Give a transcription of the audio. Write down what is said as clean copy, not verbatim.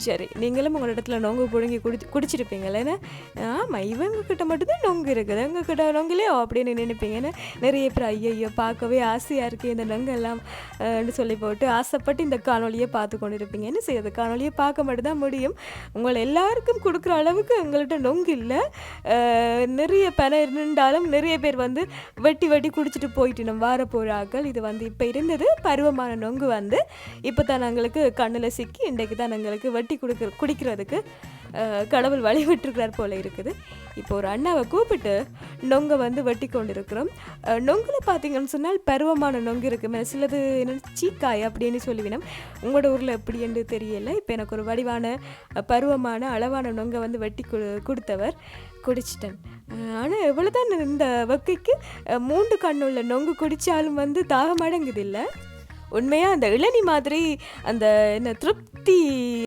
சரி, நீங்களும் உங்களோட இடத்துல நொங்கு புடுங்கி குடிச்சிருப்பீங்கல்ல. ஏன்னா ஆமாம், இவங்க கிட்ட மட்டும்தான் நொங்கு இருக்குது, எங்கள் கிட்ட நொங்குலையோ அப்படின்னு நினைப்பீங்கன்னு. நிறைய பேர் ஐயையோ பார்க்கவே ஆசையாக இருக்குது இந்த நொங்கெல்லாம் சொல்லி போட்டு ஆசைப்பட்டு இந்த காணொலியை பார்த்து கொண்டு இருப்பீங்க. என்ன செய்யுது, காணொலியை பார்க்க மட்டும்தான் முடியும். உங்களை எல்லாருக்கும் கொடுக்குற அளவுக்கு எங்கள்கிட்ட நொங்கு இல்லை. நிறைய பணம் இருந்தாலும் நிறைய பேர் வந்து வெட்டி வெட்டி குடிச்சிட்டு போயிட்டு நம்ம வார போகிறார்கள். இது வந்து இப்போ இருந்தது பருவமான நொங்கு வந்து இப்போ தான் எங்களுக்கு கண்ணில் சிக்கி இன்றைக்கு தான் எங்களுக்கு வெட்டி குடிக்கிறதுக்கு கடவுள் வழி விட்டுருக்கிறார் போல இருக்குது. இப்போ ஒரு அண்ணாவை கூப்பிட்டு நொங்கை வந்து வெட்டி கொண்டு இருக்கிறோம். நொங்கில் பார்த்தீங்கன்னு சொன்னால் பருவமான நொங்கு இருக்குது, சிலது என்ன சீக்காய் அப்படின்னு சொல்லுவினோம். உங்களோட ஊரில் எப்படி என்று தெரியலை. இப்போ எனக்கு ஒரு வடிவான பருவமான அளவான நொங்கை வந்து வெட்டி கொடுத்தவர் குடிச்சிட்டேன். ஆனால் எவ்வளோதான் இந்த வக்கைக்கு 3 கண்ணுள்ள நொங்கு குடித்தாலும் வந்து தாகம் அடங்குது இல்லை. உண்மையாக அந்த இளநி மாதிரி அந்த என்ன திருப்தி